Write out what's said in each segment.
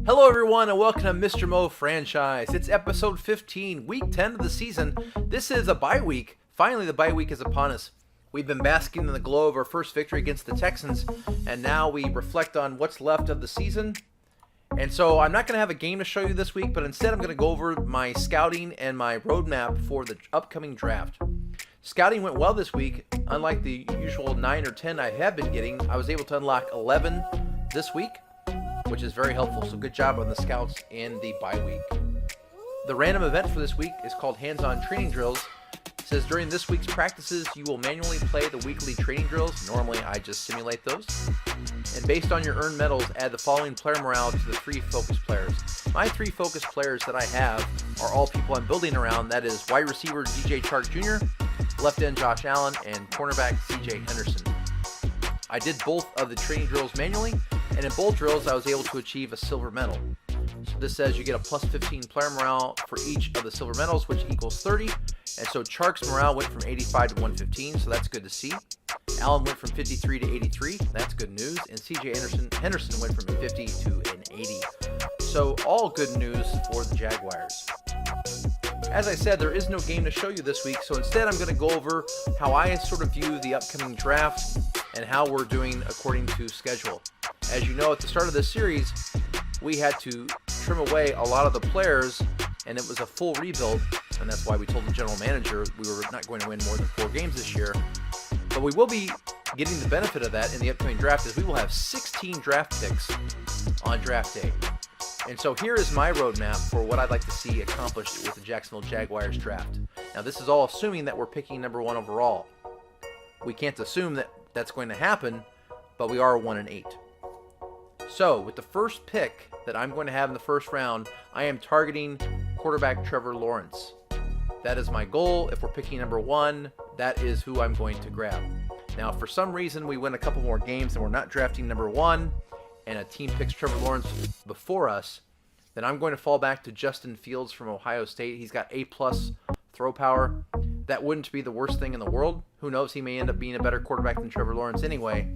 Hello everyone and welcome to Mr. Mo Franchise. It's episode 15, week 10 of the season. This is a bye week. Finally, the bye week is upon us. We've been basking in the glow of our first victory against the Texans, and now we reflect on what's left of the season. And so I'm not going to have a game to show you this week, but instead I'm going to go over my scouting and my roadmap for the upcoming draft. Scouting went well this week. Unlike the usual 9 or 10 I have been getting, I was able to unlock 11 this week, which is very helpful. So good job on the scouts and the bye week. The random event for this week is called Hands-On Training Drills. It says during this week's practices, you will manually play the weekly training drills. Normally, I just simulate those. And based on your earned medals, add the following player morale to the 3 focus players. My 3 focus players that I have are all people I'm building around. That is wide receiver DJ Chark Jr., left end Josh Allen, and cornerback CJ Henderson. I did both of the training drills manually, and in both drills I was able to achieve a silver medal. So this says you get a plus 15 player morale for each of the silver medals, which equals 30. And so Chark's morale went from 85 to 115, so that's good to see. Allen went from 53 to 83, that's good news. And CJ Henderson went from 50 to an 80. So all good news for the Jaguars. As I said, there is no game to show you this week, so instead I'm going to go over how I sort of view the upcoming draft and how we're doing according to schedule. As you know, at the start of this series, we had to trim away a lot of the players, and it was a full rebuild, and that's why we told the general manager we were not going to win more than 4 games this year. But we will be getting the benefit of that in the upcoming draft, as we will have 16 draft picks on draft day. And so here is my roadmap for what I'd like to see accomplished with the Jacksonville Jaguars draft. Now, this is all assuming that we're picking number 1 overall. We can't assume that that's going to happen, but we are 1-8. So, with the first pick that I'm going to have in the first round, I am targeting quarterback Trevor Lawrence. That is my goal. If we're picking number 1, that is who I'm going to grab. Now, if for some reason we win a couple more games and we're not drafting number 1, and a team picks Trevor Lawrence before us, then I'm going to fall back to Justin Fields from Ohio State. He's got A+ throw power. That wouldn't be the worst thing in the world. Who knows, he may end up being a better quarterback than Trevor Lawrence anyway.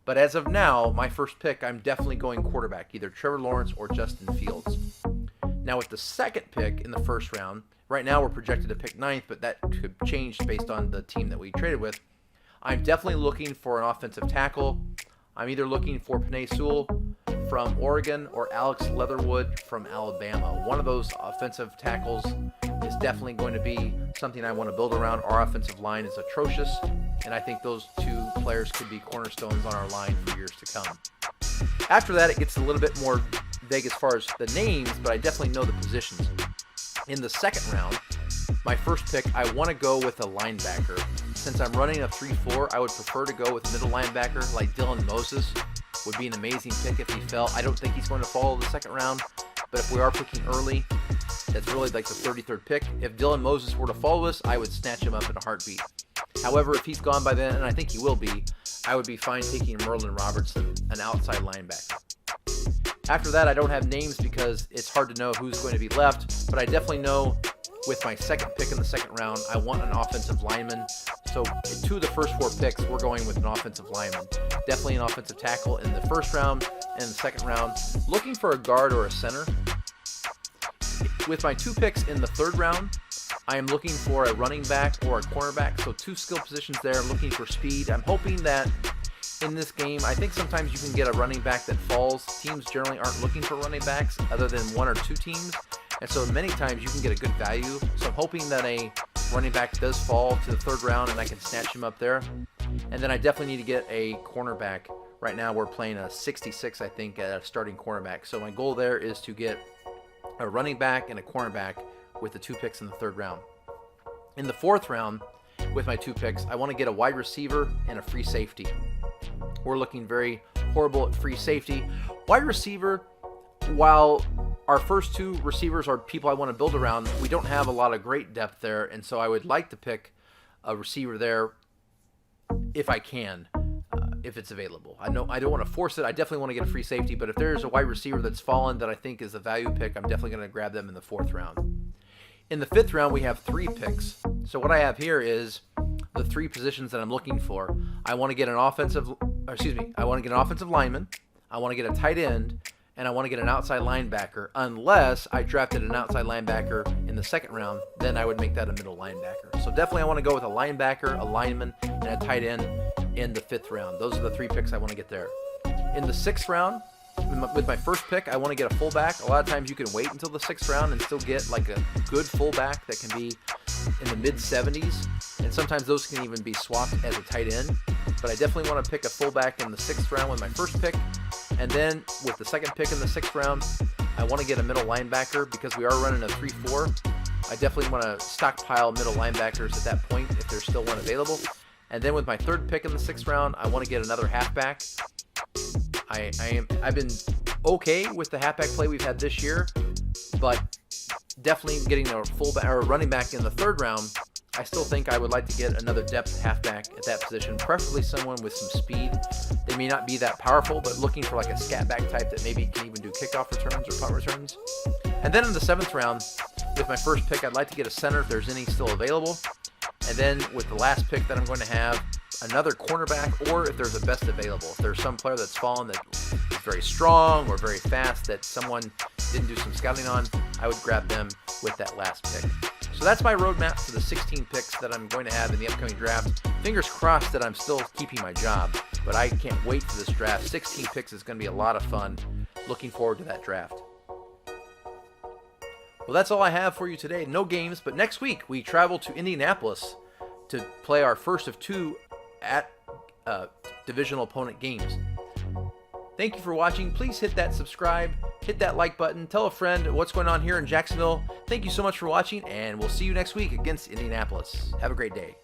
But as of now, my first pick, I'm definitely going quarterback, either Trevor Lawrence or Justin Fields. Now with the second pick in the first round, right now we're projected to pick 9th, but that could change based on the team that we traded with. I'm definitely looking for an offensive tackle. I'm either looking for Penei Sewell from Oregon or Alex Leatherwood from Alabama. One of those offensive tackles is definitely going to be something I want to build around. Our offensive line is atrocious, and I think those 2 players could be cornerstones on our line for years to come. After that, it gets a little bit more vague as far as the names, but I definitely know the positions. In the second round, my first pick, I want to go with a linebacker. Since I'm running a 3-4, I would prefer to go with middle linebacker like Dylan Moses. Would be an amazing pick if he fell. I don't think he's going to fall the second round, but if we are picking early, that's really like the 33rd pick. If Dylan Moses were to follow us, I would snatch him up in a heartbeat. However, if he's gone by then, and I think he will be, I would be fine taking Merlin Robertson, an outside linebacker. After that, I don't have names because it's hard to know who's going to be left, but I definitely know with my second pick in the second round, I want an offensive lineman. So 2 of the first 4 picks, we're going with an offensive lineman. Definitely an offensive tackle in the first round and the second round. Looking for a guard or a center. With my 2 picks in the third round, I am looking for a running back or a cornerback. So 2 skill positions there. I'm looking for speed. I'm hoping that in this game, I think sometimes you can get a running back that falls. Teams generally aren't looking for running backs other than 1 or 2 teams. And so many times you can get a good value. So I'm hoping that a running back does fall to the third round and I can snatch him up there. And then I definitely need to get a cornerback. Right now we're playing a 66, I think, at a starting cornerback. So my goal there is to get a running back and a cornerback with the 2 picks in the third round. In the fourth round, with my 2 picks, I want to get a wide receiver and a free safety. We're looking very horrible at free safety. Wide receiver, while our first 2 receivers are people I want to build around, we don't have a lot of great depth there, and so I would like to pick a receiver there if I can, if it's available. I know I don't want to force it. I definitely want to get a free safety, but if there's a wide receiver that's fallen that I think is a value pick, I'm definitely going to grab them in the 4th round. In the 5th round, we have 3 picks. So what I have here is the 3 positions that I'm looking for. I want to get an offensive lineman. I want to get a tight end, and I want to get an outside linebacker, unless I drafted an outside linebacker in the second round, then I would make that a middle linebacker. So definitely I want to go with a linebacker, a lineman, and a tight end in the 5th round. Those are the 3 picks I want to get there. In the 6th round, with my first pick, I want to get a fullback. A lot of times you can wait until the 6th round and still get like a good fullback that can be in the mid-70s, and sometimes those can even be swapped as a tight end. But I definitely want to pick a fullback in the 6th round with my first pick, and then with the second pick in the 6th round, I want to get a middle linebacker because we are running a 3-4. I definitely want to stockpile middle linebackers at that point if there's still one available. And then with my third pick in the 6th round, I want to get another halfback. I've been okay with the halfback play we've had this year, but definitely getting a fullback or a running back in the 3rd round, I still think I would like to get another depth halfback at that position, preferably someone with some speed. They may not be that powerful, but looking for like a scat back type that maybe can even do kickoff returns or punt returns. And then in the 7th round, with my first pick, I'd like to get a center if there's any still available. And then with the last pick that I'm going to have, another cornerback, or if there's a best available. If there's some player that's fallen that is very strong or very fast that someone didn't do some scouting on, I would grab them with that last pick. So that's my roadmap for the 16 picks that I'm going to have in the upcoming draft. Fingers crossed that I'm still keeping my job, but I can't wait for this draft. 16 picks is going to be a lot of fun. Looking forward to that draft. Well, that's all I have for you today. No games, but next week we travel to Indianapolis to play our first of 2 at divisional opponent games. Thank you for watching. Please hit that subscribe, hit that like button, tell a friend what's going on here in Jacksonville. Thank you so much for watching, and we'll see you next week against Indianapolis. Have a great day.